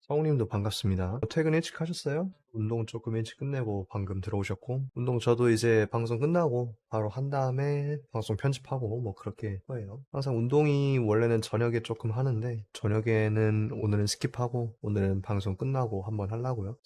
성우님도 반갑습니다. 퇴근 일찍 하셨어요? 운동 조금 일찍 끝내고 방금 들어오셨고, 운동 저도 이제 방송 끝나고 바로 한 다음에 방송 편집하고 뭐 그렇게 거예요. 항상 운동이 원래는 저녁에 조금 하는데, 저녁에는 오늘은 스킵하고, 오늘은 방송 끝나고 한번 하려고요.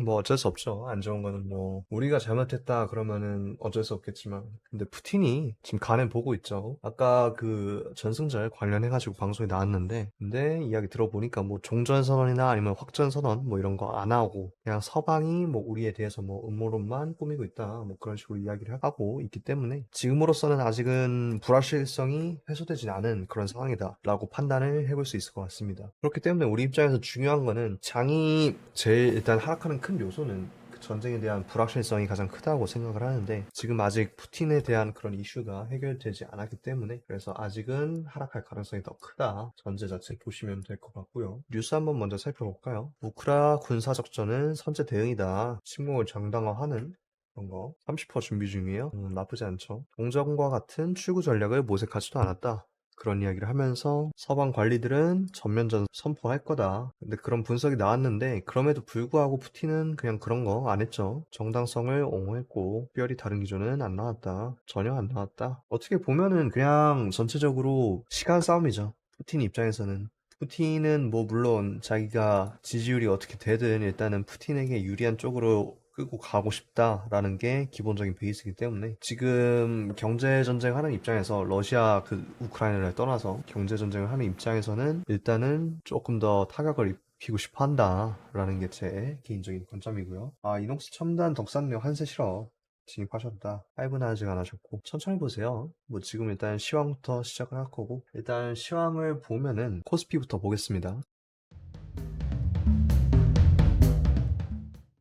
뭐 어쩔 수 없죠. 안 좋은 거는 뭐, 우리가 잘못했다 그러면은 어쩔 수 없겠지만, 근데 푸틴이 지금 간에 보고 있죠. 아까 그 전승절 관련해가지고 방송이 나왔는데, 근데 이야기 들어보니까 뭐 종전선언이나 아니면 확전선언 뭐 이런 거 안 하고 그냥 서방이 뭐 우리에 대해서 뭐 음모론만 꾸미고 있다 뭐 그런 식으로 이야기를 하고 있기 때문에 지금으로서는 아직은 불확실성이 해소되지 않은 그런 상황이다 라고 판단을 해볼 수 있을 것 같습니다. 그렇기 때문에 우리 입장에서 중요한 거는 장이 제일 일단 하락하는 큰 요소는 전쟁에 대한 불확실성이 가장 크다고 생각을 하는데 지금 아직 푸틴에 대한 그런 이슈가 해결되지 않았기 때문에 그래서 아직은 하락할 가능성이 더 크다. 전제 자체 보시면 될 것 같고요. 뉴스 한번 먼저 살펴볼까요? 우크라 군사작전은 선제 대응이다. 침공을 정당화하는 그런 거 30% 준비 중이에요. 나쁘지 않죠. 동전과 같은 출구 전략을 모색하지도 않았다. 그런 이야기를 하면서 서방 관리들은 전면전 선포할 거다. 근데 그런 분석이 나왔는데 그럼에도 불구하고 푸틴은 그냥 그런 거 안 했죠. 정당성을 옹호했고 특별히 다른 기조는 안 나왔다. 전혀 안 나왔다. 어떻게 보면은 그냥 전체적으로 시간 싸움이죠. 푸틴 입장에서는. 푸틴은 뭐 물론 자기가 지지율이 어떻게 되든 일단은 푸틴에게 유리한 쪽으로 끌고 가고 싶다라는 게 기본적인 베이스이기 때문에 지금 경제 전쟁 하는 입장에서 러시아 우크라이나를 떠나서 경제 전쟁을 하는 입장에서는 일단은 조금 더 타격을 입히고 싶어 한다라는 게 제 개인적인 관점이고요. 이녹스 첨단 덕산력 한세 실어 진입하셨다. 할부는 아직 안 하셨고 천천히 보세요. 뭐 지금 일단 시황부터 시작을 할 거고 일단 시황을 보면은 코스피부터 보겠습니다.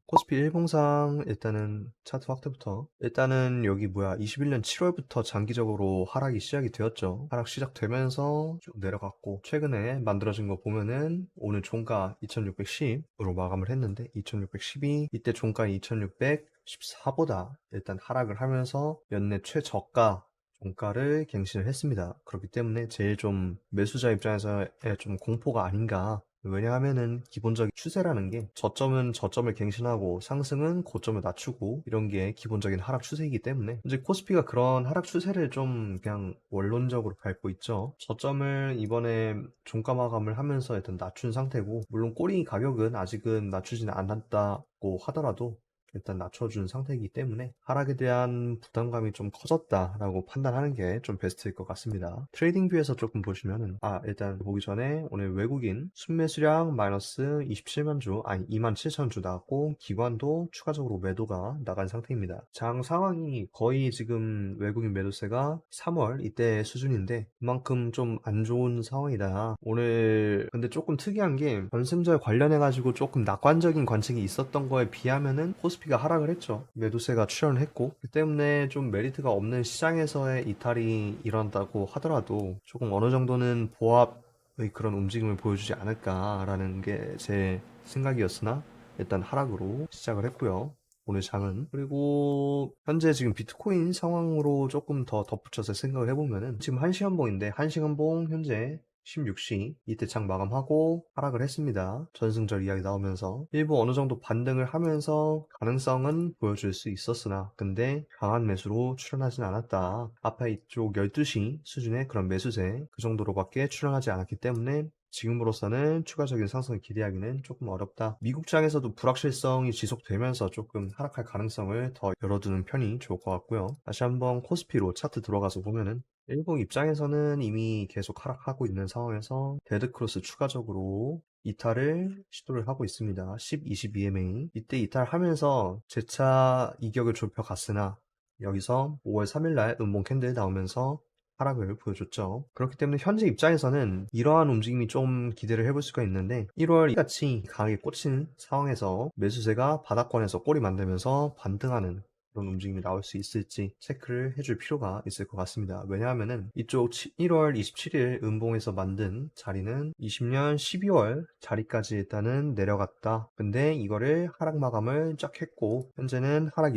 코스피 일봉상 일단은 차트 확대부터 일단은 여기 21년 7월부터 장기적으로 하락이 시작이 되었죠. 하락 시작되면서 쭉 내려갔고 최근에 만들어진 거 보면은 오늘 종가 2610으로 마감을 했는데 2610이 이때 종가 2614보다 일단 하락을 하면서 연내 최저가 종가를 갱신을 했습니다. 그렇기 때문에 제일 좀 매수자 입장에서의 좀 공포가 아닌가. 왜냐하면은 기본적인 추세라는 게 저점은 저점을 갱신하고 상승은 고점을 낮추고 이런 게 기본적인 하락 추세이기 때문에 이제 코스피가 그런 하락 추세를 좀 그냥 원론적으로 밟고 있죠. 저점을 이번에 종가 마감을 하면서 일단 낮춘 상태고 물론 꼬리 가격은 아직은 낮추지는 않았다고 하더라도 일단 낮춰준 상태이기 때문에 하락에 대한 부담감이 좀 커졌다라고 판단하는 게 좀 베스트일 것 같습니다. 트레이딩 뷰에서 조금 보시면은 일단 보기 전에 오늘 외국인 순매수량 마이너스 27만 주 2만 7천 주 나왔고 기관도 추가적으로 매도가 나간 상태입니다. 장 상황이 거의 지금 외국인 매도세가 3월 이때 수준인데 그만큼 좀 안 좋은 상황이다. 오늘 근데 조금 특이한 게 전승절 관련해가지고 조금 낙관적인 관측이 있었던 거에 비하면은 코스피가 하락을 했죠. 매도세가 출현을 했고 그 때문에 좀 메리트가 없는 시장에서의 이탈이 일어난다고 하더라도 조금 어느 정도는 보합의 그런 움직임을 보여주지 않을까라는 게 제 생각이었으나 일단 하락으로 시작을 했고요. 오늘 장은 그리고 현재 지금 비트코인 상황으로 조금 더 덧붙여서 생각을 해보면은 지금 1시간봉인데 1시간봉 현재 16시 이때 장 마감하고 하락을 했습니다. 전승절 이야기 나오면서 일부 어느 정도 반등을 하면서 가능성은 보여줄 수 있었으나 근데 강한 매수로 출현하진 않았다. 앞에 이쪽 12시 수준의 그런 매수세 그 정도로밖에 출현하지 않았기 때문에 지금으로서는 추가적인 상승을 기대하기는 조금 어렵다. 미국장에서도 불확실성이 지속되면서 조금 하락할 가능성을 더 열어두는 편이 좋을 것 같고요. 다시 한번 코스피로 차트 들어가서 보면은 일본 입장에서는 이미 계속 하락하고 있는 상황에서 데드크로스 추가적으로 이탈을 시도를 하고 있습니다. 10, 22MA 이때 이탈하면서 재차 이격을 좁혀갔으나 여기서 5월 3일날 음봉 캔들 나오면서 하락을 보여줬죠. 그렇기 때문에 현재 입장에서는 이러한 움직임이 좀 기대를 해볼 수가 있는데 1월 같이 강하게 꽂힌 상황에서 매수세가 바닥권에서 꼬리 만들면서 반등하는 그런 움직임이 나올 수 있을지 체크를 해줄 필요가 있을 것 같습니다. 왜냐하면은 이쪽 1월 27일 음봉에서 만든 자리는 20년 12월 자리까지 일단은 내려갔다. 근데 이거를 하락 마감을 쫙 했고 현재는 하락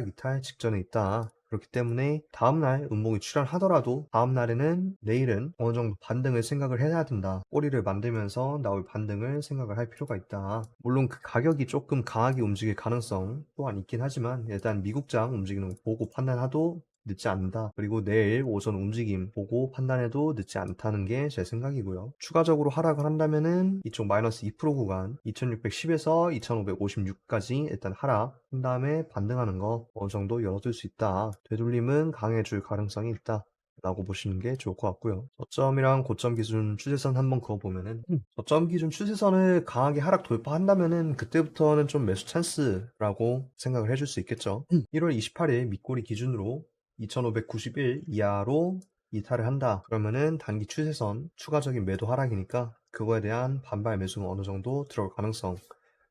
이탈 직전에 있다. 그렇기 때문에 다음날 음봉이 출현하더라도 다음날에는 내일은 어느 정도 반등을 생각을 해야 된다. 꼬리를 만들면서 나올 반등을 생각을 할 필요가 있다. 물론 그 가격이 조금 강하게 움직일 가능성 또한 있긴 하지만 일단 미국장 움직이는 거 보고 판단하도 늦지 않는다. 그리고 내일 오전 움직임 보고 판단해도 늦지 않다는 게 제 생각이고요. 추가적으로 하락을 한다면은 이쪽 마이너스 2% 구간 2610에서 2556까지 일단 하락 한 다음에 반등하는 거 어느 정도 열어둘 수 있다. 되돌림은 강해질 가능성이 있다. 라고 보시는 게 좋을 것 같고요. 저점이랑 고점 기준 추세선 한번 그어보면은 저점 기준 추세선을 강하게 하락 돌파한다면은 그때부터는 좀 매수 찬스라고 생각을 해줄 수 있겠죠. 1월 28일 밑꼬리 기준으로 2591 이하로 이탈을 한다. 그러면은 단기 추세선 추가적인 매도 하락이니까 그거에 대한 반발 매수가 어느 정도 들어올 가능성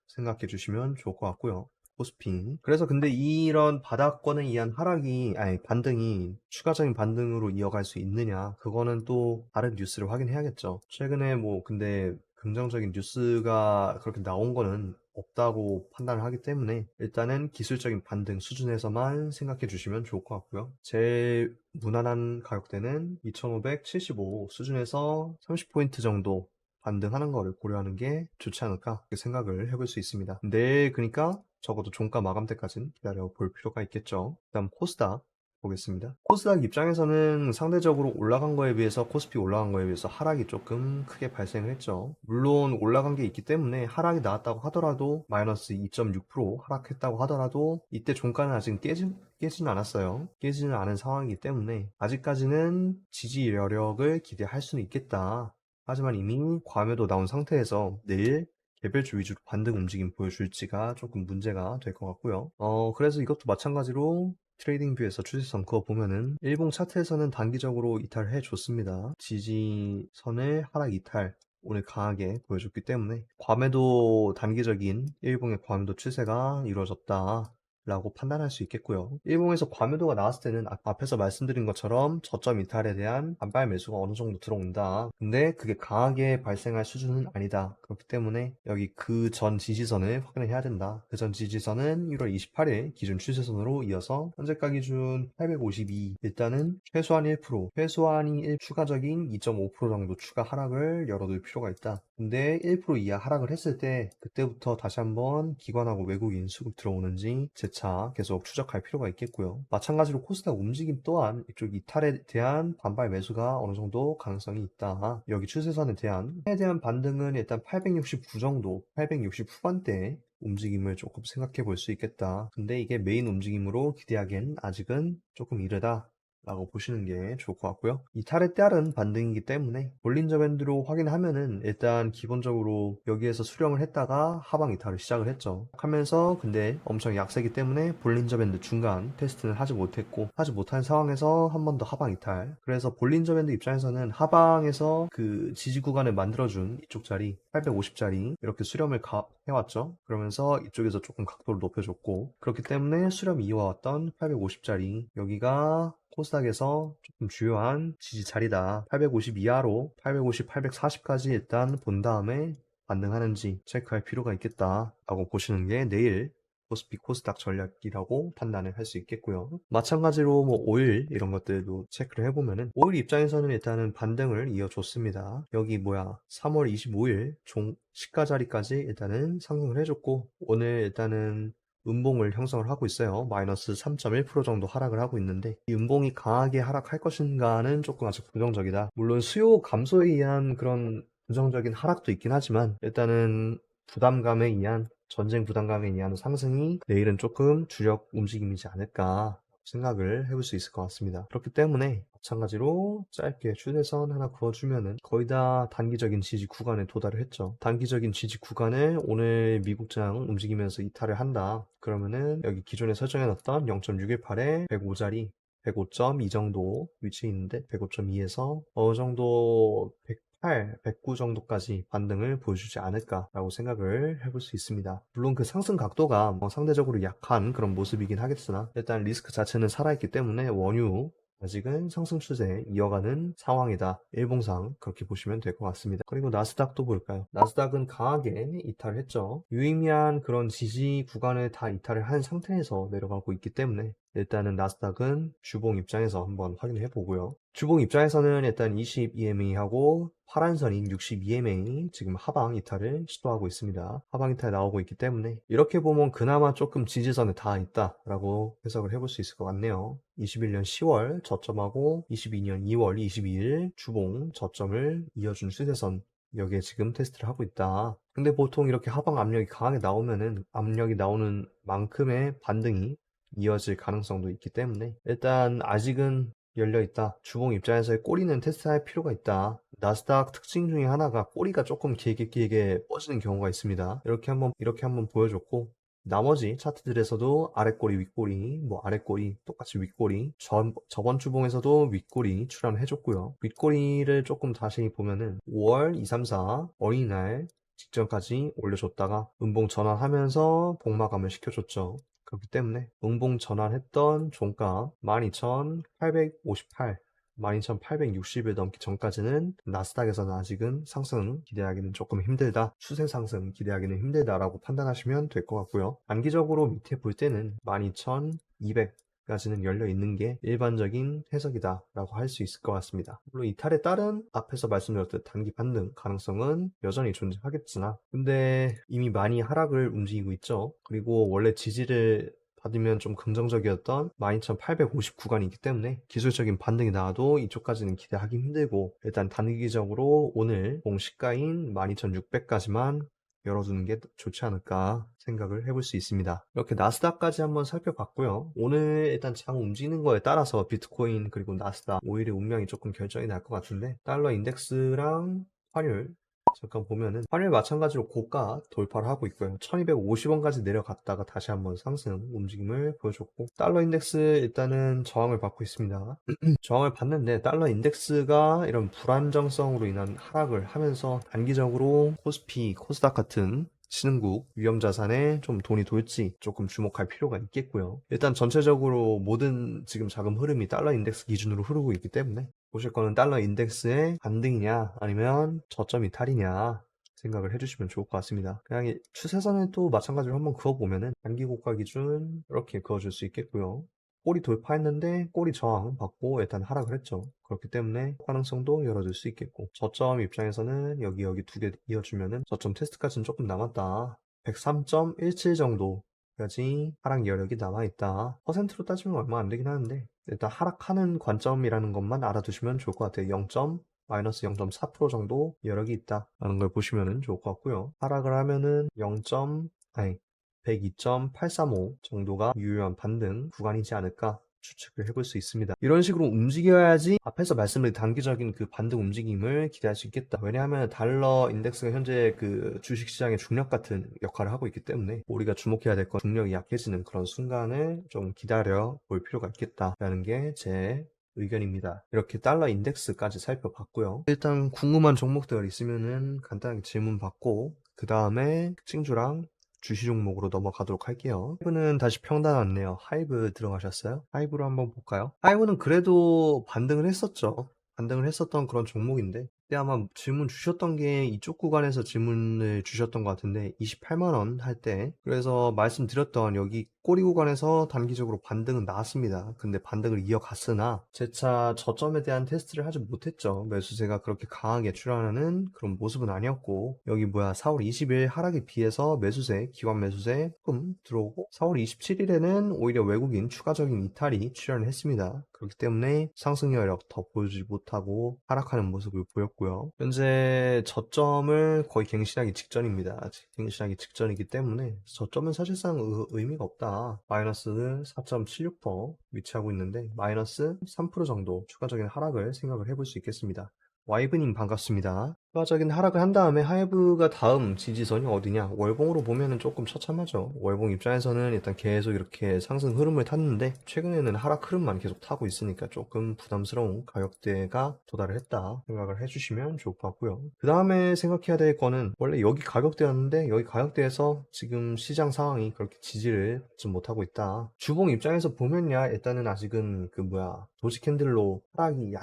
생각해 주시면 좋을 것 같고요. 코스피. 그래서 근데 이런 바닥권에 의한 하락이, 아니, 반등이 추가적인 반등으로 이어갈 수 있느냐? 그거는 또 다른 뉴스를 확인해야겠죠. 최근에 뭐, 근데 긍정적인 뉴스가 그렇게 나온 거는 없다고 판단을 하기 때문에 일단은 기술적인 반등 수준에서만 생각해 주시면 좋을 것 같고요. 제일 무난한 가격대는 2575 수준에서 30포인트 정도 반등하는 거를 고려하는 게 좋지 않을까 그렇게 생각을 해볼 수 있습니다. 내일 그러니까 적어도 종가 마감 때까지는 기다려 볼 필요가 있겠죠. 그다음 코스닥 보겠습니다. 코스닥 입장에서는 상대적으로 올라간 거에 비해서 코스피 올라간 거에 비해서 하락이 조금 크게 발생을 했죠. 물론 올라간 게 있기 때문에 하락이 나왔다고 하더라도 마이너스 2.6% 하락했다고 하더라도 이때 종가는 아직 깨지는 않았어요. 깨지는 않은 상황이기 때문에 아직까지는 지지 여력을 기대할 수는 있겠다. 하지만 이미 과매도 나온 상태에서 내일 개별주 위주로 반등 움직임 보여줄지가 조금 문제가 될 것 같고요. 그래서 이것도 마찬가지로 트레이딩 뷰에서 추세선 그어보면은 일봉 차트에서는 단기적으로 이탈해 줬습니다. 지지선을 하락 이탈 오늘 강하게 보여줬기 때문에 과매도 단기적인 일봉의 과매도 추세가 이루어졌다. 라고 판단할 수 있겠고요. 일봉에서 과매도가 나왔을 때는 앞에서 말씀드린 것처럼 저점 이탈에 대한 반발 매수가 어느 정도 들어온다. 근데 그게 강하게 발생할 수준은 아니다. 그렇기 때문에 여기 그 전 지지선을 확인을 해야 된다. 그 전 지지선은 1월 28일 기준 추세선으로 이어서 현재가 기준 852 일단은 최소한 1% 최소한이 추가적인 2.5% 정도 추가 하락을 열어둘 필요가 있다. 근데 1% 이하 하락을 했을 때 그때부터 다시 한번 기관하고 외국인 수급 들어오는지 재차 계속 추적할 필요가 있겠고요. 마찬가지로 코스닥 움직임 또한 이쪽 이탈에 대한 반발 매수가 어느 정도 가능성이 있다. 여기 추세선에 대한 반등은 일단 869 정도, 860 후반대 움직임을 조금 생각해 볼 수 있겠다. 근데 이게 메인 움직임으로 기대하기엔 아직은 조금 이르다. 라고 보시는 게 좋을 것 같고요. 이탈에 따른 반등이기 때문에 볼린저 밴드로 확인하면은 일단 기본적으로 여기에서 수령을 했다가 하방 이탈을 시작을 했죠. 하면서 근데 엄청 약세기 때문에 볼린저 밴드 중간 테스트는 하지 못했고 하지 못한 상황에서 한 번 더 하방 이탈. 그래서 볼린저 밴드 입장에서는 하방에서 그 지지 구간을 만들어준 이쪽 자리 850짜리 이렇게 수렴을 해왔죠. 그러면서 이쪽에서 조금 각도를 높여줬고 그렇기 때문에 수렴 이어왔던 850짜리 여기가 코스닥에서 조금 주요한 지지 자리다. 850 이하로 850, 840까지 일단 본 다음에 반등하는지 체크할 필요가 있겠다 라고 보시는 게 내일 코스피 코스닥 전략이라고 판단을 할 수 있겠고요. 마찬가지로 뭐 오일 이런 것들도 체크를 해보면은 오일 입장에서는 일단은 반등을 이어줬습니다. 여기 3월 25일 종 시가 자리까지 일단은 상승을 해줬고 오늘 일단은 음봉을 형성을 하고 있어요. 마이너스 3.1% 정도 하락을 하고 있는데 이 음봉이 강하게 하락할 것인가는 조금 아직 부정적이다. 물론 수요 감소에 의한 그런 부정적인 하락도 있긴 하지만 일단은 부담감에 의한 전쟁 부담감에 의한 상승이 내일은 조금 주력 움직임이지 않을까 생각을 해볼 수 있을 것 같습니다. 그렇기 때문에 마찬가지로 짧게 추세선 하나 그어주면은 거의 다 단기적인 지지 구간에 도달을 했죠. 단기적인 지지 구간을 오늘 미국장 움직이면서 이탈을 한다. 그러면은 여기 기존에 설정해놨던 0.618에 105짜리 105.2 정도 위치에 있는데 105.2에서 어느 정도 108, 109 정도까지 반등을 보여주지 않을까라고 생각을 해볼 수 있습니다. 물론 그 상승 각도가 상대적으로 약한 그런 모습이긴 하겠으나 일단 리스크 자체는 살아있기 때문에 원유 아직은 상승 추세 이어가는 상황이다. 일봉상 그렇게 보시면 될 것 같습니다. 그리고 나스닥도 볼까요? 나스닥은 강하게 이탈을 했죠. 유의미한 그런 지지 구간을 다 이탈을 한 상태에서 내려가고 있기 때문에 일단은 나스닥은 주봉 입장에서 한번 확인해 보고요. 주봉 입장에서는 일단 20EMA하고 파란 선인 62EMA 지금 하방 이탈을 시도하고 있습니다. 하방 이탈 나오고 있기 때문에 이렇게 보면 그나마 조금 지지선에 닿아 있다라고 해석을 해볼 수 있을 것 같네요. 21년 10월 저점하고 22년 2월 22일 주봉 저점을 이어준 추세선 여기에 지금 테스트를 하고 있다. 근데 보통 이렇게 하방 압력이 강하게 나오면은 압력이 나오는 만큼의 반등이 이어질 가능성도 있기 때문에 일단 아직은 열려있다. 주봉 입장에서의 꼬리는 테스트할 필요가 있다. 나스닥 특징 중에 하나가 꼬리가 조금 길게 뻗지는 경우가 있습니다. 이렇게 한번 보여줬고 나머지 차트들에서도 아랫꼬리, 윗꼬리, 뭐 아랫꼬리, 똑같이 윗꼬리, 저번 주봉에서도 윗꼬리 출현해줬고요. 윗꼬리를 조금 다시 보면은 5월 2, 3, 4 어린이날 직전까지 올려줬다가 음봉 전환하면서 복마감을 시켜줬죠. 그렇기 때문에 음봉 전환했던 종가 12,858, 12,860을 넘기 전까지는 나스닥에서는 아직은 상승 기대하기는 조금 힘들다. 추세 상승 기대하기는 힘들다라고 판단하시면 될 것 같고요. 단기적으로 밑에 볼 때는 12,200까지는 열려 있는 게 일반적인 해석이다라고 할 수 있을 것 같습니다. 물론 이탈에 따른 앞에서 말씀드렸듯 단기 반등 가능성은 여전히 존재하겠으나 근데 이미 많이 하락을 움직이고 있죠. 그리고 원래 지지를 받으면 좀 긍정적이었던 12,850 구간이 있기 때문에 기술적인 반등이 나와도 이쪽까지는 기대하기 힘들고 일단 단기적으로 오늘 공시가인 12,600까지만 열어두는 게 좋지 않을까 생각을 해볼 수 있습니다. 이렇게 나스닥까지 한번 살펴봤고요. 오늘 일단 장 움직이는 거에 따라서 비트코인 그리고 나스닥 오일의 운명이 조금 결정이 날 것 같은데 달러 인덱스랑 환율 잠깐 보면은 환율 마찬가지로 고가 돌파를 하고 있고요. 1250원까지 내려갔다가 다시 한번 상승 움직임을 보여줬고 달러 인덱스 일단은 저항을 받고 있습니다. 저항을 받는데 달러 인덱스가 이런 불안정성으로 인한 하락을 하면서 단기적으로 코스피, 코스닥 같은 신흥국, 위험자산에 좀 돈이 돌지 조금 주목할 필요가 있겠고요. 일단 전체적으로 모든 지금 자금 흐름이 달러 인덱스 기준으로 흐르고 있기 때문에 보실 거는 달러 인덱스의 반등이냐 아니면 저점 이탈이냐 생각을 해주시면 좋을 것 같습니다. 그냥 추세선을 또 마찬가지로 한번 그어보면은 단기 고가 기준 이렇게 그어줄 수 있겠고요. 꼬리 돌파했는데 꼬리 저항 받고 일단 하락을 했죠. 그렇기 때문에 가능성도 열어줄 수 있겠고 저점 입장에서는 여기 두 개 이어주면은 저점 테스트까지는 조금 남았다. 103.17 정도까지 하락 여력이 남아있다. 퍼센트로 따지면 얼마 안 되긴 하는데 일단 하락하는 관점이라는 것만 알아두시면 좋을 것 같아요. 0. 마이너스 0.4% 정도 여력이 있다라는 걸 보시면 좋을 것 같고요. 하락을 하면은 102.835 정도가 유효한 반등 구간이지 않을까 추측을 해볼 수 있습니다. 이런 식으로 움직여야지 앞에서 말씀드린 단기적인 그 반등 움직임을 기대할 수 있겠다. 왜냐하면 달러 인덱스가 현재 그 주식시장의 중력 같은 역할을 하고 있기 때문에 우리가 주목해야 될 건 중력이 약해지는 그런 순간을 좀 기다려 볼 필요가 있겠다라는 게 제 의견입니다. 이렇게 달러 인덱스까지 살펴봤고요. 일단 궁금한 종목들 있으면은 간단하게 질문 받고 그 다음에 특징주랑 주시 종목으로 넘어가도록 할게요. 하이브는 다시 평단 왔네요. 하이브 들어가셨어요? 하이브로 한번 볼까요? 하이브는 그래도 반등을 했었죠. 반등을 했었던 그런 종목인데 그때 아마 질문 주셨던 게 이쪽 구간에서 질문을 주셨던 것 같은데 28만원 할 때 그래서 말씀드렸던 여기 꼬리 구간에서 단기적으로 반등은 나왔습니다. 근데 반등을 이어갔으나 재차 저점에 대한 테스트를 하지 못했죠. 매수세가 그렇게 강하게 출현하는 그런 모습은 아니었고 여기 4월 20일 하락에 비해서 매수세, 기관 매수세 조금 들어오고 4월 27일에는 오히려 외국인 추가적인 이탈이 출현했습니다. 그렇기 때문에 상승 여력 더 보여주지 못하고 하락하는 모습을 보였고요. 현재 저점을 거의 갱신하기 직전입니다. 아직 갱신하기 직전이기 때문에 저점은 사실상 의미가 없다. 마이너스 4.76% 위치하고 있는데 마이너스 3% 정도 추가적인 하락을 생각을 해볼 수 있겠습니다. 와이브님 반갑습니다. 추가적인 하락을 한 다음에 하이브가 다음 지지선이 어디냐? 월봉으로 보면은 조금 처참하죠. 월봉 입장에서는 일단 계속 이렇게 상승 흐름을 탔는데 최근에는 하락 흐름만 계속 타고 있으니까 조금 부담스러운 가격대가 도달을 했다 생각을 해주시면 좋을 것 같고요. 그 다음에 생각해야 될 거는 원래 여기 가격대였는데 여기 가격대에서 지금 시장 상황이 그렇게 지지를 받지 못하고 있다. 주봉 입장에서 보면야 일단은 아직은 도지 캔들로 하락이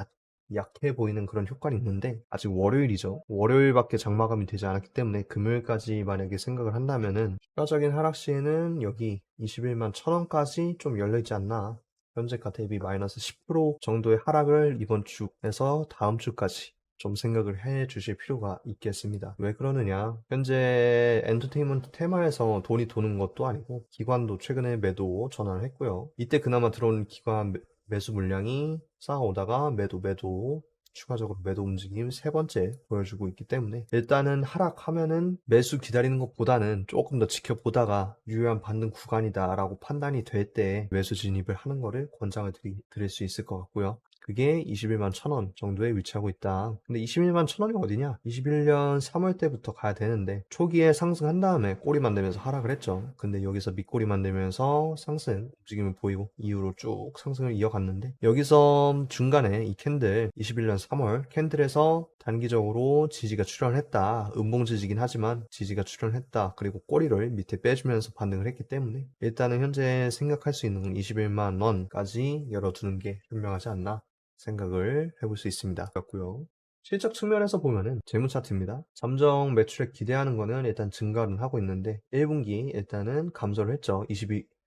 약해 보이는 그런 효과는 있는데 아직 월요일이죠. 월요일밖에 장마감이 되지 않았기 때문에 금요일까지 만약에 생각을 한다면은 추가적인 하락 시에는 여기 21만 1,000원까지 좀 열려있지 않나. 현재가 대비 마이너스 10% 정도의 하락을 이번 주에서 다음 주까지 좀 생각을 해 주실 필요가 있겠습니다. 왜 그러느냐? 현재 엔터테인먼트 테마에서 돈이 도는 것도 아니고 기관도 최근에 매도 전환을 했고요. 이때 그나마 들어온 기관 매수 물량이 쌓아오다가 매도 추가적으로 매도 움직임 세 번째 보여주고 있기 때문에 일단은 하락하면은 매수 기다리는 것보다는 조금 더 지켜보다가 유효한 반등 구간이다 라고 판단이 될 때 매수 진입을 하는 거를 권장을 드릴 수 있을 것 같고요. 그게 21만 1,000원 정도에 위치하고 있다. 근데 21만 1,000원이 어디냐? 21년 3월 때부터 가야 되는데 초기에 상승한 다음에 꼬리 만들면서 하락을 했죠. 근데 여기서 밑꼬리 만들면서 상승 움직임을 보이고 이후로 쭉 상승을 이어갔는데 여기서 중간에 이 캔들 21년 3월 캔들에서 단기적으로 지지가 출현했다. 음봉 지지긴 하지만 지지가 출현했다. 그리고 꼬리를 밑에 빼주면서 반등을 했기 때문에 일단은 현재 생각할 수 있는 건 21만 원까지 열어두는 게 현명하지 않나 생각을 해볼 수 있습니다. 같고요. 실적 측면에서 보면은 재무 차트입니다. 잠정 매출액 기대하는 거는 일단 증가는 하고 있는데 1분기 일단은 감소를 했죠.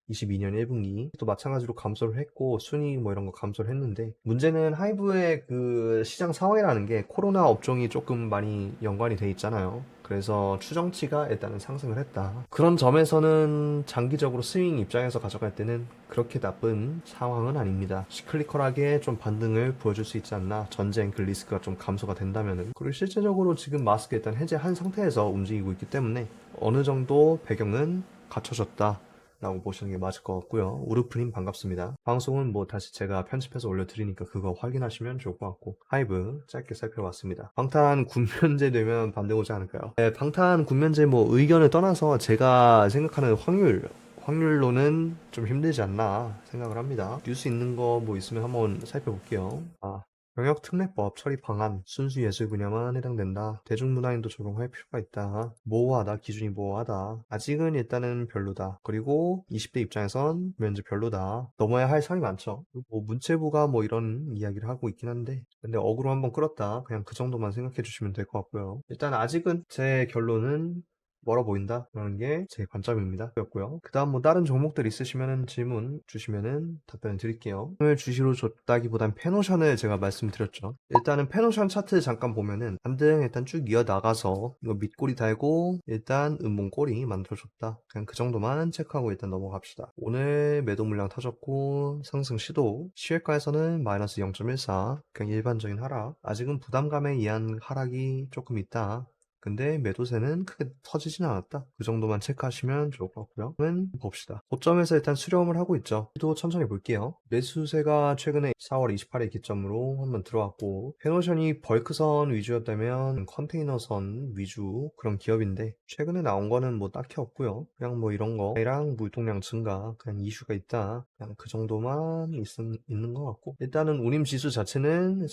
22년 1분기 또 마찬가지로 감소를 했고 순이익 뭐 이런 거 감소를 했는데 문제는 하이브의 그 시장 상황이라는 게 코로나 업종이 조금 많이 연관이 돼 있잖아요. 그래서 추정치가 일단은 상승을 했다. 그런 점에서는 장기적으로 스윙 입장에서 가져갈 때는 그렇게 나쁜 상황은 아닙니다. 시클리컬하게 좀 반등을 보여줄 수 있지 않나. 전쟁 그 리스크가 좀 감소가 된다면은. 그리고 실제적으로 지금 마스크 일단 해제한 상태에서 움직이고 있기 때문에 어느 정도 배경은 갖춰졌다 라고 보시는 게 맞을 것 같고요. 우르프님 반갑습니다. 방송은 뭐 다시 제가 편집해서 올려드리니까 그거 확인하시면 좋을 것 같고 하이브 짧게 살펴봤습니다. 방탄 군면제 되면 반대 오지 않을까요? 네, 방탄 군면제 뭐 의견을 떠나서 제가 생각하는 확률로는 좀 힘들지 않나 생각을 합니다. 뉴스 있는 거 뭐 있으면 한번 살펴볼게요. 병역특례법 처리 방안, 순수 예술 분야만 해당된다. 대중문화인도 적용할 필요가 있다. 모호하다. 기준이 모호하다. 아직은 일단은 별로다. 그리고 20대 입장에선 면제 별로다. 넘어야 할 선이 많죠. 뭐 문체부가 뭐 이런 이야기를 하고 있긴 한데 근데 어그로 한번 끌었다. 그냥 그 정도만 생각해 주시면 될 것 같고요. 일단 아직은 제 결론은 멀어 보인다 라는 게 제 관점입니다. 였고요. 그 다음 뭐 다른 종목들 있으시면 질문 주시면은 답변 드릴게요. 오늘 주시로 줬다기보단 페노션을 제가 말씀드렸죠. 일단은 페노션 차트 잠깐 보면은 반등 일단 쭉 이어나가서 이거 밑꼬리 달고 일단 음봉꼬리 만들어줬다. 그냥 그 정도만 체크하고 일단 넘어갑시다. 오늘 매도 물량 터졌고 상승 시도 시외가에서는 마이너스 0.14 그냥 일반적인 하락. 아직은 부담감에 의한 하락이 조금 있다. 근데 매도세는 크게 터지진 않았다. 그 정도만 체크하시면 좋을 것 같고요. 그러면 봅시다. 고점에서 일단 수렴을 하고 있죠. 또 천천히 볼게요. 매수세가 최근에 4월 28일 기점으로 한번 들어왔고 페노션이 벌크선 위주였다면 컨테이너선 위주 그런 기업인데 최근에 나온 거는 뭐 딱히 없고요. 그냥 뭐 이런 거랑 물동량 증가 그냥 이슈가 있다. 그냥 그 정도만 있는 것 같고 일단은 운임 지수 자체는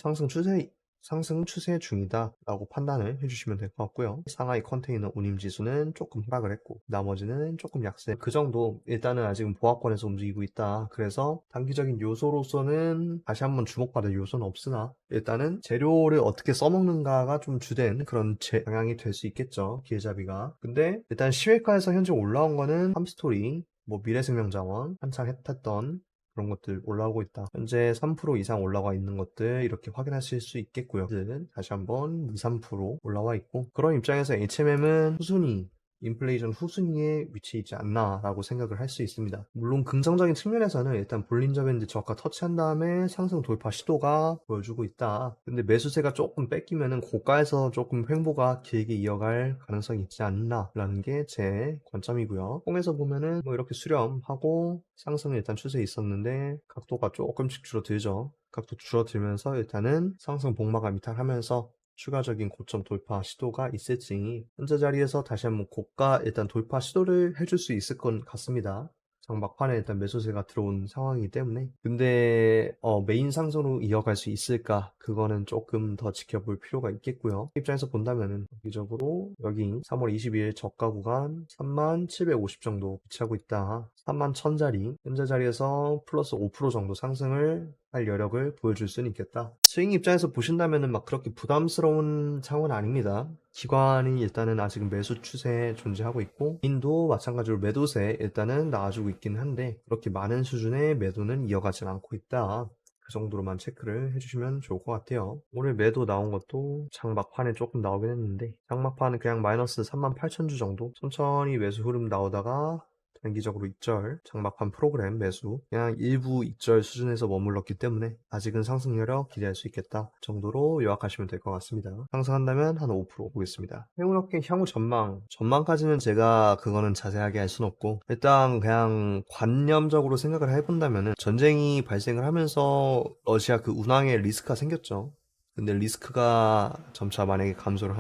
상승 추세 중이다 라고 판단을 해주시면 될 것 같고요. 상하이 컨테이너 운임지수는 조금 하락을 했고 나머지는 조금 약세. 그 정도 일단은 아직은 보합권에서 움직이고 있다. 그래서 단기적인 요소로서는 다시 한번 주목받을 요소는 없으나 일단은 재료를 어떻게 써먹는가가 좀 주된 그런 방향이 될 수 있겠죠. 기회잡이가. 근데 일단 시외가에서 현재 올라온 거는 함스토리 뭐 미래생명자원 한창 핫했던 그런 것들 올라오고 있다. 현재 3% 이상 올라와 있는 것들 이렇게 확인하실 수 있겠고요. 다시 한번 2, 3% 올라와 있고 그런 입장에서 HMM은 후순위 인플레이션 후순위에 위치해 있지 않나 라고 생각을 할 수 있습니다. 물론 긍정적인 측면에서는 일단 볼린저 밴드 저가 터치한 다음에 상승 돌파 시도가 보여주고 있다. 근데 매수세가 조금 뺏기면은 고가에서 조금 횡보가 길게 이어갈 가능성이 있지 않나 라는 게 제 관점이고요. 콩에서 보면은 뭐 이렇게 수렴하고 상승은 일단 추세에 있었는데 각도가 조금씩 줄어들죠. 각도 줄어들면서 일단은 상승 복마가 미탈하면서 추가적인 고점 돌파 시도가 있을지 현재 자리에서 다시 한번 고가 일단 돌파 시도를 해줄 수 있을 것 같습니다. 막판에 일단 매수세가 들어온 상황이기 때문에 근데 메인 상승으로 이어갈 수 있을까 그거는 조금 더 지켜볼 필요가 있겠고요. 입장에서 본다면은 정기적으로 여기 3월 22일 저가 구간 3750 정도 위치하고 있다. 31,000자리 현재 자리에서 플러스 5% 정도 상승을 할 여력을 보여줄 수는 있겠다. 스윙 입장에서 보신다면은 막 그렇게 부담스러운 상황은 아닙니다. 기관이 일단은 아직은 매수 추세에 존재하고 있고 인도 마찬가지로 매도세 일단은 나와주고 있긴 한데 그렇게 많은 수준의 매도는 이어가지 않고 있다. 그 정도로만 체크를 해주시면 좋을 것 같아요. 오늘 매도 나온 것도 장막판에 조금 나오긴 했는데 장막판은 그냥 마이너스 38,000주 정도 천천히 매수 흐름 나오다가 단기적으로 익절, 장막판 프로그램 매수, 그냥 일부 익절 수준에서 머물렀기 때문에 아직은 상승 여력 기대할 수 있겠다 정도로 요약하시면 될 것 같습니다. 상승한다면 한 5% 보겠습니다. 해운업계 향후 전망까지는 제가 그거는 자세하게 할 순 없고 일단 그냥 관념적으로 생각을 해본다면은 전쟁이 발생을 하면서 러시아 그 운항에 리스크가 생겼죠. 근데 리스크가 점차 만약에 감소를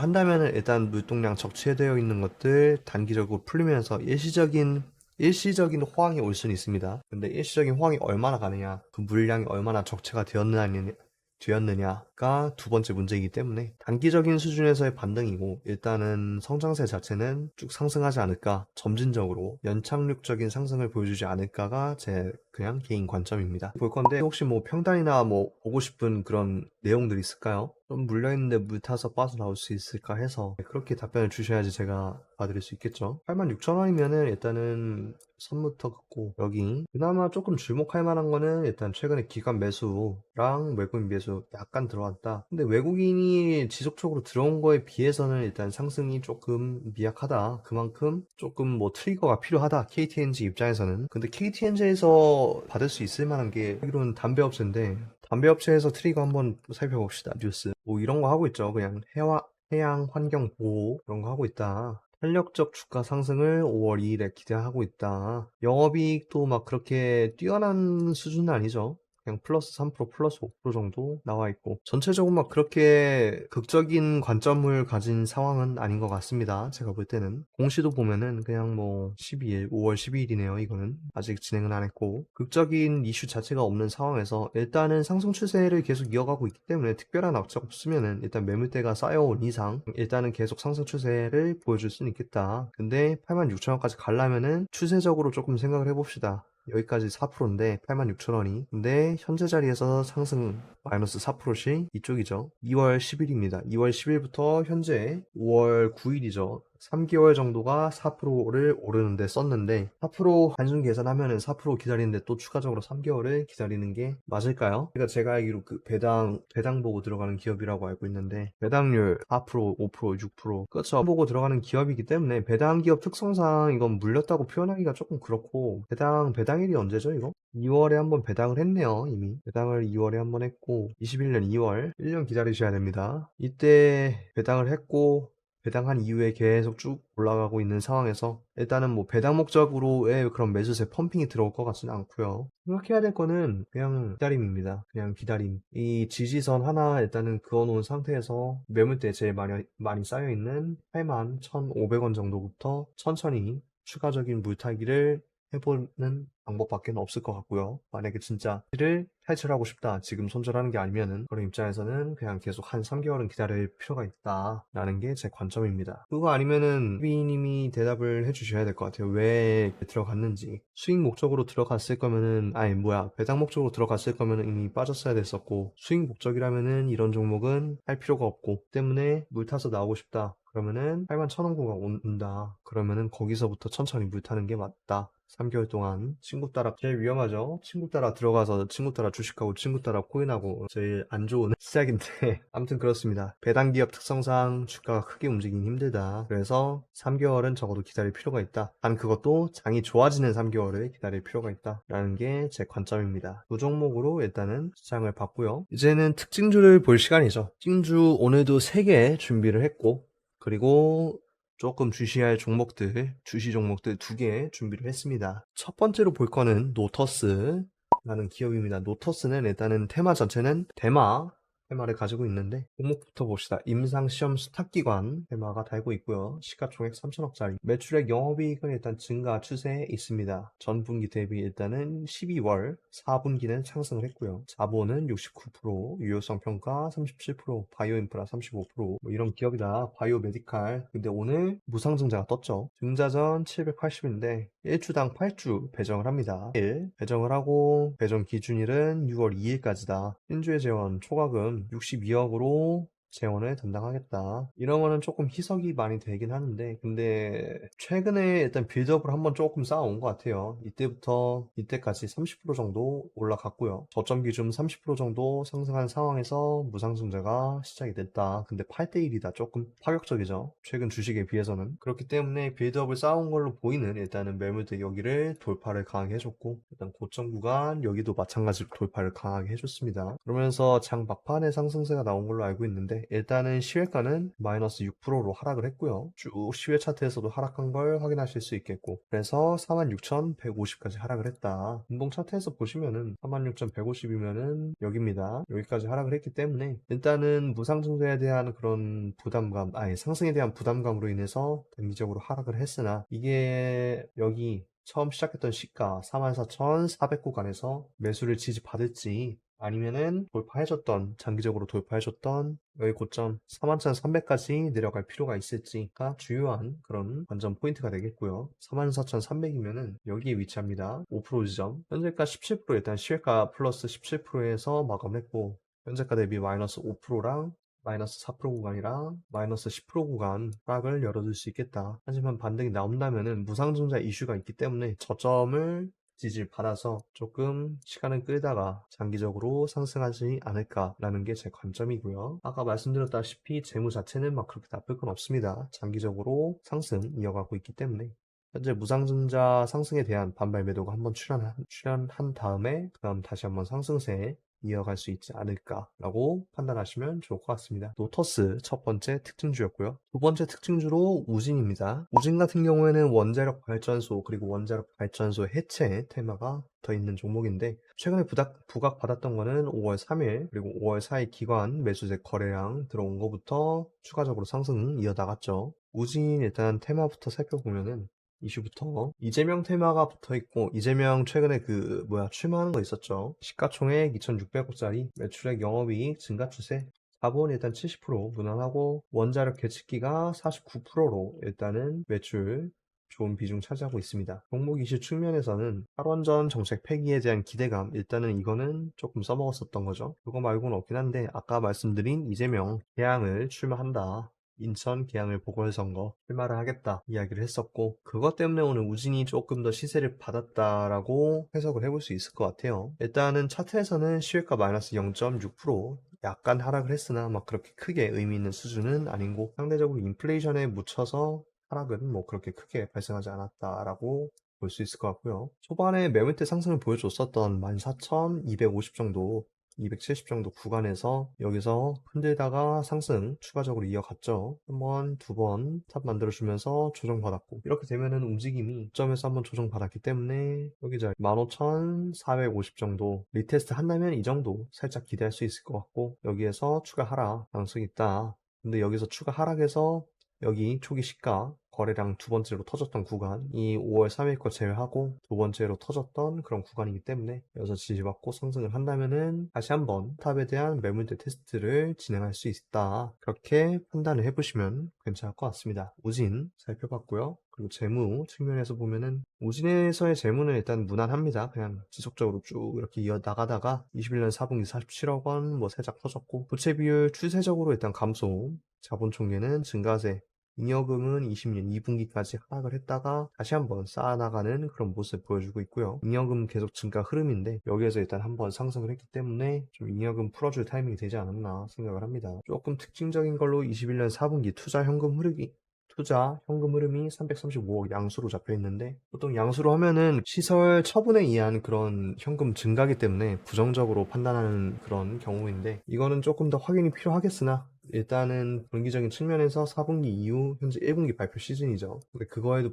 한다면은 일단 물동량 적체되어 있는 것들 단기적으로 풀리면서 일시적인 호황이 올 수는 있습니다. 근데 일시적인 호황이 얼마나 가느냐, 그 물량이 얼마나 적체가 되었느냐가 두 번째 문제이기 때문에 단기적인 수준에서의 반등이고 일단은 성장세 자체는 쭉 상승하지 않을까, 점진적으로 연착륙적인 상승을 보여주지 않을까가 제 그냥 개인 관점입니다. 볼 건데 혹시 뭐 평단이나 뭐 보고 싶은 그런 내용들이 있을까요? 좀 물려있는데 물 타서 빠져나올 수 있을까 해서 그렇게 답변을 주셔야지 제가 봐드릴 수 있겠죠. 86,000원이면은 일단은 선부터 긋고 여기 그나마 조금 주목할 만한 거는 일단 최근에 기관 매수랑 외국인 매수 약간 들어왔다. 근데 외국인이 지속적으로 들어온 거에 비해서는 일단 상승이 조금 미약하다. 그만큼 조금 뭐 트리거가 필요하다. KTNG 입장에서는. 근데 KTNG에서 받을 수 있을 만한 게 이런 담배업체인데 담배업체에서 트리거 한번 살펴봅시다. 뉴스 뭐 이런 거 하고 있죠. 그냥 해양 환경 보호 이런 거 하고 있다. 탄력적 주가 상승을 5월 2일에 기대하고 있다. 영업이익도 막 그렇게 뛰어난 수준은 아니죠. 그냥 플러스 3%, 플러스 5% 정도 나와 있고 전체적으로 막 그렇게 극적인 관점을 가진 상황은 아닌 것 같습니다. 제가 볼 때는 공시도 보면은 그냥 뭐 5월 12일이네요. 이거는 아직 진행은 안 했고 극적인 이슈 자체가 없는 상황에서 일단은 상승 추세를 계속 이어가고 있기 때문에 특별한 악재가 없으면은 일단 매물대가 쌓여온 이상 일단은 계속 상승 추세를 보여줄 수는 있겠다. 근데 86,000원까지 가려면은 추세적으로 조금 생각을 해봅시다. 여기까지 4%인데 86,000원이 근데 현재 자리에서 상승 마이너스 4%씩 이쪽이죠. 2월 10일입니다. 2월 10일부터 현재 5월 9일이죠. 3개월 정도가 4%를 오르는데 썼는데 4% 단순 계산하면은 4% 기다리는데 또 추가적으로 3개월을 기다리는 게 맞을까요? 그러니까 제가 알기로 그 배당 보고 들어가는 기업이라고 알고 있는데 배당률 4%, 5%, 6% 그렇죠. 보고 들어가는 기업이기 때문에 배당 기업 특성상 이건 물렸다고 표현하기가 조금 그렇고 배당일이 언제죠 이거? 2월에 한번 배당을 했네요 이미. 배당을 2월에 한번 했고 21년 2월 1년 기다리셔야 됩니다. 이때 배당을 했고 배당한 이후에 계속 쭉 올라가고 있는 상황에서 일단은 뭐 배당 목적으로의 그런 매수세 펌핑이 들어올 것 같지는 않고요. 생각해야 될 거는 그냥 기다림입니다. 그냥 기다림. 이 지지선 하나 일단은 그어놓은 상태에서 매물대 제일 많이 쌓여있는 81,500원 정도부터 천천히 추가적인 물타기를 해보는 방법밖에 없을 것 같고요. 만약에 진짜 를 탈출하고 싶다. 지금 손절하는 게 아니면은 그런 입장에서는 그냥 계속 한 3개월은 기다릴 필요가 있다. 라는 게 제 관점입니다. 그거 아니면은 비님이 대답을 해주셔야 될 것 같아요. 왜 들어갔는지. 수익 목적으로 들어갔을 거면은 배당 목적으로 들어갔을 거면은 이미 빠졌어야 됐었고 수익 목적이라면은 이런 종목은 할 필요가 없고 때문에 물 타서 나오고 싶다. 그러면은 81,000원 구가 온다. 그러면은 거기서부터 천천히 물 타는 게 맞다. 3개월 동안 친구 따라 제일 위험하죠. 친구 따라 들어가서 친구 따라 주식하고 친구 따라 코인하고 제일 안 좋은 시작인데 아무튼 그렇습니다. 배당 기업 특성상 주가가 크게 움직이긴 힘들다. 그래서 3개월은 적어도 기다릴 필요가 있다. 단 그것도 장이 좋아지는 3개월을 기다릴 필요가 있다. 라는 게 제 관점입니다. 두 종목으로 일단은 시장을 봤고요. 이제는 특징주를 볼 시간이죠. 특징주 오늘도 3개 준비를 했고 그리고 조금 주시할 종목들, 주시 종목들 2개 준비를 했습니다. 첫 번째로 볼 거는 노터스라는 기업입니다. 노터스는 일단은 테마 자체는 대마, 테마를 가지고 있는데 종목부터 봅시다. 임상시험 수탁기관 테마가 달고 있고요. 시가총액 3천억짜리. 매출액 영업이익은 일단 증가 추세에 있습니다. 전분기 대비 일단은 12월 4분기는 상승을 했고요. 자본은 69%, 유효성 평가 37%, 바이오 인프라 35%, 뭐 이런 기업이다. 바이오 메디칼. 근데 오늘 무상증자가 떴죠. 증자전 780인데 1주당 8주 배정을 합니다. 1 배정을 하고 배정 기준일은 6월 2일까지다. 신주의 재원 초과금 62억으로 재원을 담당하겠다. 이러면은 조금 희석이 많이 되긴 하는데, 근데 최근에 일단 빌드업을 한번 조금 쌓아온 것 같아요. 이때부터 이때까지 30% 정도 올라갔고요. 저점 기준 30% 정도 상승한 상황에서 무상증자가 시작이 됐다. 근데 8대1이다. 조금 파격적이죠. 최근 주식에 비해서는. 그렇기 때문에 빌드업을 쌓아온 걸로 보이는 일단은 매물대 여기를 돌파를 강하게 해줬고, 일단 고점 구간 여기도 마찬가지로 돌파를 강하게 해줬습니다. 그러면서 장 막판에 상승세가 나온 걸로 알고 있는데, 일단은 시외가는 마이너스 6%로 하락을 했고요. 쭉 시외 차트에서도 하락한 걸 확인하실 수 있겠고, 그래서 46,150까지 하락을 했다. 운동 차트에서 보시면은 46,150이면은 여기입니다. 여기까지 하락을 했기 때문에 일단은 무상증자에 대한 그런 부담감, 아니 상승에 대한 부담감으로 인해서 단기적으로 하락을 했으나, 이게 여기 처음 시작했던 시가 44,400 구간에서 매수를 지지받을지, 아니면은 돌파해줬던, 장기적으로 돌파해줬던 여기 고점 41,300까지 내려갈 필요가 있을지가 주요한 그런 관전 포인트가 되겠고요. 44,300이면은 여기에 위치합니다. 5% 지점. 현재가 17%, 일단 시외가 플러스 17%에서 마감했고, 현재가 대비 마이너스 5%랑 마이너스 4% 구간이랑 마이너스 10% 구간 락을 열어줄 수 있겠다. 하지만 반등이 나온다면은 무상증자 이슈가 있기 때문에 저점을 지지를 받아서 조금 시간을 끌다가 장기적으로 상승하지 않을까라는 게 제 관점이고요. 아까 말씀드렸다시피 재무 자체는 막 그렇게 나쁠 건 없습니다. 장기적으로 상승 이어가고 있기 때문에 현재 무상증자 상승에 대한 반발 매도가 한번 출현한 다음에 그 다음 다시 한번 상승세에 이어갈 수 있지 않을까라고 판단하시면 좋을 것 같습니다. 노터스 첫 번째 특징주였고요. 두 번째 특징주로 우진입니다. 우진 같은 경우에는 원자력 발전소 그리고 원자력 발전소 해체 테마가 더 있는 종목인데, 최근에 부각받았던 거는 5월 3일 그리고 5월 4일 기관 매수세 거래량 들어온 거부터 추가적으로 상승 이어나갔죠. 우진 일단 테마부터 살펴보면은 이슈부터 이재명 테마가 붙어있고, 이재명 최근에 출마하는 거 있었죠. 시가총액 2,600억짜리, 매출액 영업이익 증가 추세, 자본 일단 70% 무난하고, 원자력 계측기가 49%로 일단은 매출 좋은 비중 차지하고 있습니다. 종목 이슈 측면에서는 탈원전 정책 폐기에 대한 기대감, 일단은 이거는 조금 써먹었었던 거죠. 그거 말고는 없긴 한데, 아까 말씀드린 이재명 개항을 출마한다, 인천 계양을 보궐선거 출마를 하겠다 이야기를 했었고, 그것 때문에 오늘 우진이 조금 더 시세를 받았다라고 해석을 해볼 수 있을 것 같아요. 일단은 차트에서는 시외가 마이너스 0.6%, 약간 하락을 했으나 막 그렇게 크게 의미 있는 수준은 아니고, 상대적으로 인플레이션에 묻혀서 하락은 뭐 그렇게 크게 발생하지 않았다라고 볼 수 있을 것 같고요. 초반에 매물대 상승을 보여줬었던 14,250 정도, 270 정도 구간에서 여기서 흔들다가 상승 추가적으로 이어갔죠. 한 번, 두 번 탑 만들어주면서 조정받았고, 이렇게 되면은 움직임이 점에서 한번 조정받았기 때문에 여기 15,450 정도 리테스트 한다면 이 정도 살짝 기대할 수 있을 것 같고, 여기에서 추가 하락 가능성이 있다. 근데 여기서 추가 하락해서 여기 초기 시가 거래량 두 번째로 터졌던 구간, 이 5월 3일 거 제외하고 두 번째로 터졌던 그런 구간이기 때문에 여기서 지지받고 상승을 한다면은 다시 한번 탑에 대한 매물대 테스트를 진행할 수 있다. 그렇게 판단을 해보시면 괜찮을 것 같습니다. 우진 살펴봤고요. 그리고 재무 측면에서 보면은 우진에서의 재무는 일단 무난합니다. 그냥 지속적으로 쭉 이렇게 이어나가다가 21년 4분기 47억 원 뭐 살짝 터졌고, 부채 비율 추세적으로 일단 감소, 자본 총계는 증가세, 잉여금은 20년 2분기까지 하락을 했다가 다시 한번 쌓아나가는 그런 모습을 보여주고 있고요. 잉여금 계속 증가 흐름인데 여기에서 일단 한번 상승을 했기 때문에 좀 잉여금 풀어줄 타이밍이 되지 않았나 생각을 합니다. 조금 특징적인 걸로 21년 4분기 투자 현금 흐름이 335억 양수로 잡혀 있는데, 보통 양수로 하면은 시설 처분에 의한 그런 현금 증가기 때문에 부정적으로 판단하는 그런 경우인데, 이거는 조금 더 확인이 필요하겠으나 일단은 분기적인 측면에서 4분기 이후 현재 1분기 발표 시즌이죠. 근데 그거에도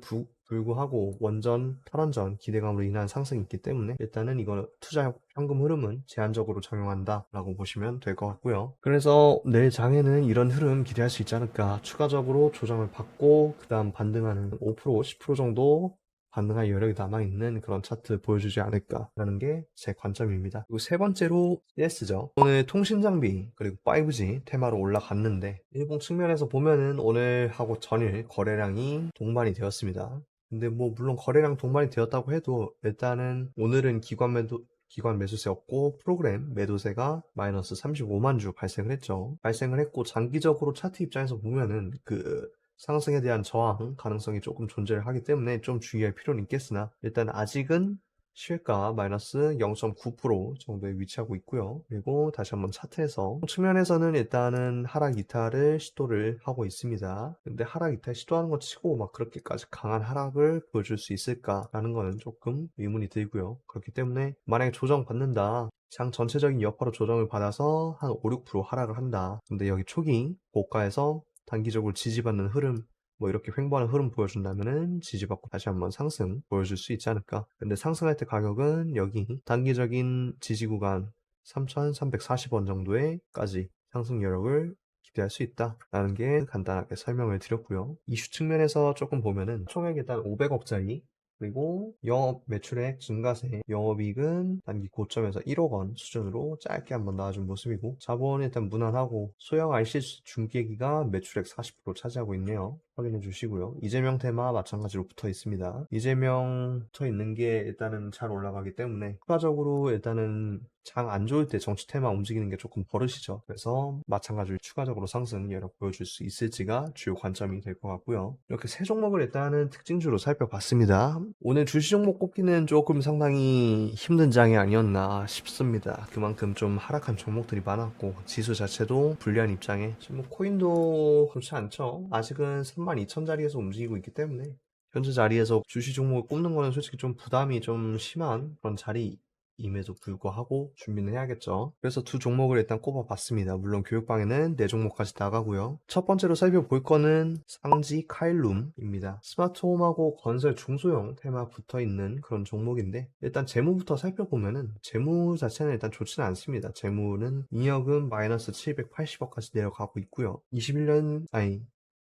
불구하고 원전, 탈원전 기대감으로 인한 상승이 있기 때문에 일단은 이거 투자 현금 흐름은 제한적으로 작용한다라고 보시면 될 것 같고요. 그래서 내일 장에는 이런 흐름 기대할 수 있지 않을까. 추가적으로 조정을 받고 그 다음 반등하는 5%, 10% 정도 반등할 여력이 남아있는 그런 차트 보여주지 않을까라는 게 제 관점입니다. 그리고 세 번째로 CS죠. 오늘 통신장비 그리고 5G 테마로 올라갔는데 일봉 측면에서 보면은 오늘 하고 전일 거래량이 동반이 되었습니다. 근데 뭐 물론 거래량 동반이 되었다고 해도 일단은 오늘은 기관 매수세였고 프로그램 매도세가 마이너스 35만 주 발생을 했죠. 발생을 했고 장기적으로 차트 입장에서 보면은 그 상승에 대한 저항 가능성이 조금 존재를 하기 때문에 좀 주의할 필요는 있겠으나 일단 아직은 시외가 마이너스 0.9% 정도에 위치하고 있고요. 그리고 다시 한번 차트에서 측면에서는 일단은 하락 이탈을 시도를 하고 있습니다. 근데 하락 이탈 시도하는 것 치고 막 그렇게까지 강한 하락을 보여줄 수 있을까라는 거는 조금 의문이 들고요. 그렇기 때문에 만약에 조정 받는다. 장 전체적인 여파로 조정을 받아서 한 5, 6% 하락을 한다. 근데 여기 초기 고가에서 단기적으로 지지받는 흐름 뭐 이렇게 횡보하는 흐름 보여준다면은 지지받고 다시 한번 상승 보여줄 수 있지 않을까. 근데 상승할 때 가격은 여기 단기적인 지지 구간 3,340원 정도에까지 상승 여력을 기대할 수 있다라는 게 간단하게 설명을 드렸고요. 이슈 측면에서 조금 보면은 총액 일단 500억짜리 그리고 영업 매출액 증가세, 영업이익은 단기 고점에서 1억 원 수준으로 짧게 한번 나와준 모습이고 자본은 일단 무난하고 소형 IC 중계기가 매출액 40% 차지하고 있네요. 확인해 주시고요. 이재명 테마 마찬가지로 붙어 있습니다. 이재명 붙어 있는 게 일단은 잘 올라가기 때문에 추가적으로 일단은 장 안 좋을 때 정치 테마 움직이는 게 조금 버릇이죠. 그래서 마찬가지로 추가적으로 상승 여력 보여줄 수 있을지가 주요 관점이 될 것 같고요. 이렇게 세 종목을 일단은 특징주로 살펴봤습니다. 오늘 주시 종목 꼽기는 조금 상당히 힘든 장이 아니었나 싶습니다. 그만큼 좀 하락한 종목들이 많았고 지수 자체도 불리한 입장에 지금 뭐 코인도 그렇지 않죠. 아직은 32,000자리에서 움직이고 있기 때문에 현재 자리에서 주시 종목을 꼽는 거는 솔직히 좀 부담이 좀 심한 그런 자리임에도 불구하고 준비는 해야겠죠. 그래서 두 종목을 일단 꼽아봤습니다. 물론 교육방에는 네 종목까지 나가고요. 첫 번째로 살펴볼 거는 상지 카일룸입니다. 스마트홈하고 건설 중소형 테마 붙어있는 그런 종목인데 일단 재무부터 살펴보면은 재무 자체는 일단 좋지는 않습니다. 재무는 잉여금 마이너스 780억까지 내려가고 있고요.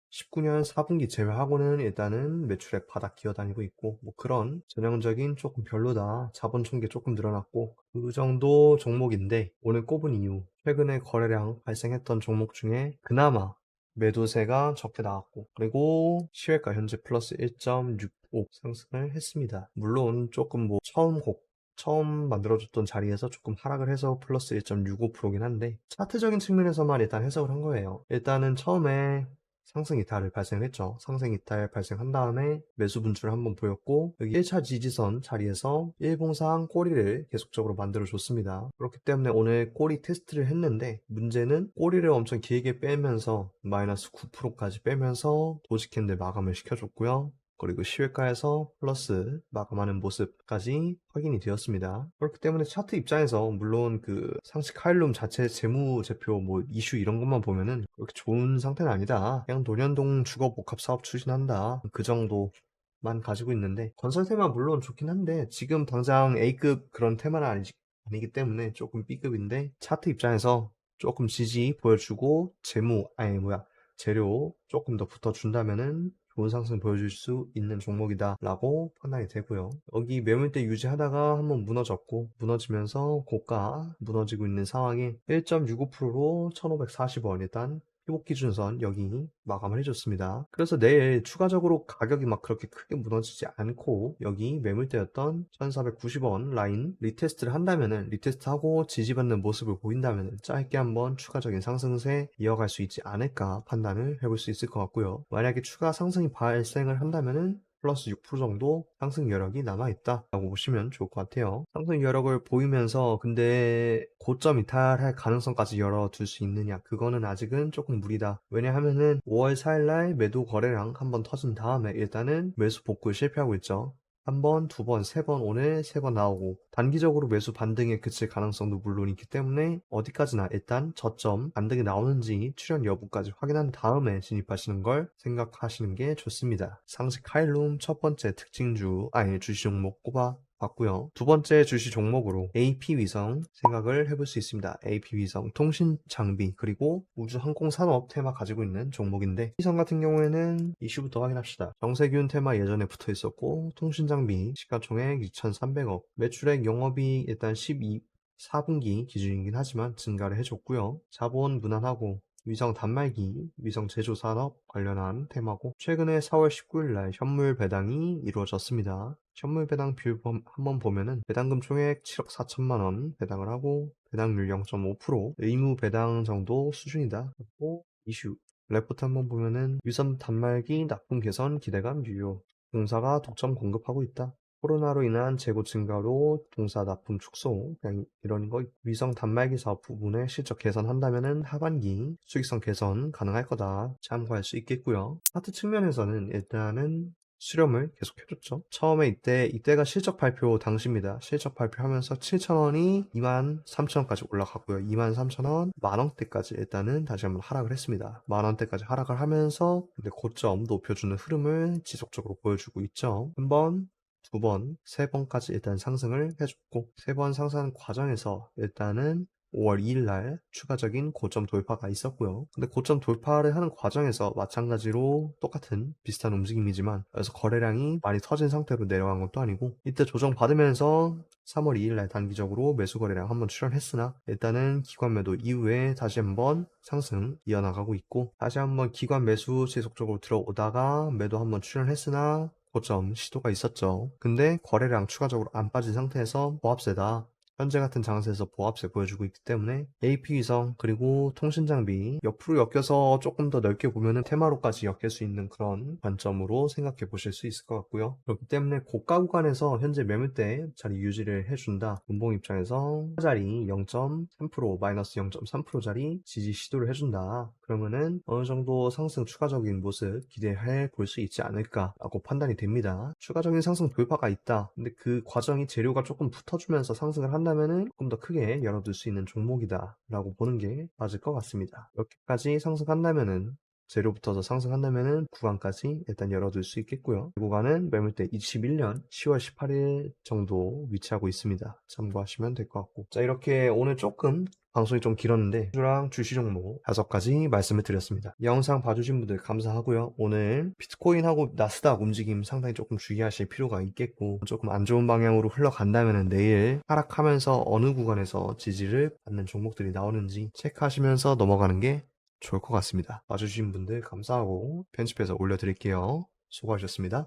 19년 4분기 제외하고는 일단은 매출액 바닥 기어다니고 있고 뭐 그런 전형적인 조금 별로다. 자본 총계 조금 늘어났고 그 정도 종목인데 오늘 꼽은 이유 최근에 거래량 발생했던 종목 중에 그나마 매도세가 적게 나왔고 그리고 시외가 현재 플러스 1.65 상승을 했습니다. 물론 조금 뭐 처음 만들어줬던 자리에서 조금 하락을 해서 플러스 1.65%긴 한데 차트적인 측면에서만 일단 해석을 한 거예요. 일단은 처음에 상승 이탈을 발생했죠. 상승 이탈 발생한 다음에 매수 분출을 한번 보였고 여기 1차 지지선 자리에서 일봉상 꼬리를 계속적으로 만들어줬습니다. 그렇기 때문에 오늘 꼬리 테스트를 했는데 문제는 꼬리를 엄청 길게 빼면서 마이너스 9%까지 빼면서 도지 캔들 마감을 시켜줬고요. 그리고 시외가에서 플러스 마감하는 모습까지 확인이 되었습니다. 그렇기 때문에 차트 입장에서 물론 그 상시 카일룸 자체 재무제표 뭐 이슈 이런 것만 보면은 그렇게 좋은 상태는 아니다. 그냥 논현동 주거복합 사업 추진한다. 그 정도만 가지고 있는데 건설 테마 물론 좋긴 한데 지금 당장 A급 그런 테마는 아니기 때문에 조금 B급인데 차트 입장에서 조금 지지 보여주고 재료 조금 더 붙어준다면은 좋은 상승 보여줄 수 있는 종목이다 라고 판단이 되고요. 여기 매물대 유지하다가 한번 무너졌고 무너지면서 고가 무너지고 있는 상황에 1.65%로 1540원 일단 회복 기준선 여기 마감을 해줬습니다. 그래서 내일 추가적으로 가격이 막 그렇게 크게 무너지지 않고 여기 매물대였던 1490원 라인 리테스트를 한다면은 리테스트하고 지지받는 모습을 보인다면은 짧게 한번 추가적인 상승세 이어갈 수 있지 않을까 판단을 해볼 수 있을 것 같고요. 만약에 추가 상승이 발생을 한다면은 플러스 6% 정도 상승 여력이 남아있다라고 보시면 좋을 것 같아요. 상승 여력을 보이면서 근데 고점 이탈할 가능성까지 열어둘 수 있느냐 그거는 아직은 조금 무리다. 왜냐하면은 5월 4일날 매도 거래량 한번 터진 다음에 일단은 매수 복구에 실패하고 있죠. 한 번, 두 번, 세 번, 오늘 세 번 나오고 단기적으로 매수 반등에 그칠 가능성도 물론 있기 때문에 어디까지나 일단 저점 반등이 나오는지 출현 여부까지 확인한 다음에 진입하시는 걸 생각하시는 게 좋습니다. 상식 카일룸 첫 번째 특징주 아예 주시 종목 꼽아 봤고요. 두 번째 주시 종목으로 AP위성 생각을 해볼 수 있습니다. AP위성 통신 장비 그리고 우주 항공 산업 테마 가지고 있는 종목인데 위성 같은 경우에는 이슈부터 확인합시다. 정세균 테마 예전에 붙어 있었고 통신 장비 시가총액 2,300억 매출액 영업이익 일단 4분기 기준이긴 하지만 증가를 해줬고요. 자본 무난하고 위성 단말기, 위성 제조 산업 관련한 테마고 최근에 4월 19일 날 현물 배당이 이루어졌습니다. 현물 배당 뷰 한번 보면은 배당금 총액 7억 4천만 원 배당을 하고 배당률 0.5% 의무 배당 정도 수준이다. 그리고 이슈 레포트 한번 보면은 위성 단말기 납품 개선 기대감 유효 공사가 독점 공급하고 있다. 코로나로 인한 재고 증가로 동사 납품 축소 그냥 이런 거 위성 단말기 사업 부분에 실적 개선한다면은 하반기 수익성 개선 가능할 거다 참고할 수 있겠고요. 하트 측면에서는 일단은 수렴을 계속 해줬죠. 처음에 이때가 실적 발표 당시입니다. 실적 발표하면서 7,000원이 23,000원까지 올라갔고요. 23,000원, 만원대까지 일단은 다시 한번 하락을 했습니다. 만원대까지 하락을 하면서 근데 고점 높여주는 흐름을 지속적으로 보여주고 있죠. 한번 두 번, 세 번까지 일단 상승을 해줬고, 세 번 상승 과정에서 일단은 5월 2일 날 추가적인 고점 돌파가 있었고요. 근데 고점 돌파를 하는 과정에서 마찬가지로 똑같은 비슷한 움직임이지만, 그래서 거래량이 많이 터진 상태로 내려간 것도 아니고, 이때 조정 받으면서 3월 2일 날 단기적으로 매수 거래량 한번 출현했으나, 일단은 기관 매도 이후에 다시 한번 상승 이어나가고 있고, 다시 한번 기관 매수 지속적으로 들어오다가 매도 한번 출현했으나, 고점 시도가 있었죠. 근데 거래량 추가적으로 안 빠진 상태에서 보합세다. 현재 같은 장세에서 보합세 보여주고 있기 때문에 AP위성 그리고 통신장비 옆으로 엮여서 조금 더 넓게 보면은 테마로까지 엮일 수 있는 그런 관점으로 생각해 보실 수 있을 것 같고요. 그렇기 때문에 고가 구간에서 현재 매물대 자리 유지를 해준다. 운봉 입장에서 자리 0.3% 마이너스 0.3%짜리 지지 시도를 해준다. 그러면은 어느 정도 상승 추가적인 모습 기대해 볼 수 있지 않을까라고 판단이 됩니다. 추가적인 상승 돌파가 있다. 근데 그 과정이 재료가 조금 붙어주면서 상승을 한다면은 조금 더 크게 열어둘 수 있는 종목이다라고 보는 게 맞을 것 같습니다. 이렇게까지 상승한다면은 재료 붙어서 상승한다면은 구간까지 일단 열어둘 수 있겠고요. 이 구간은 매물대 21년 10월 18일 정도 위치하고 있습니다. 참고하시면 될 것 같고 자 이렇게 오늘 조금 방송이 좀 길었는데 주랑 주시 종목 5가지 말씀을 드렸습니다. 이 영상 봐주신 분들 감사하고요. 오늘 비트코인하고 나스닥 움직임 상당히 조금 주의하실 필요가 있겠고 조금 안 좋은 방향으로 흘러간다면 내일 하락하면서 어느 구간에서 지지를 받는 종목들이 나오는지 체크하시면서 넘어가는 게 좋을 것 같습니다. 봐주신 분들 감사하고 편집해서 올려드릴게요. 수고하셨습니다.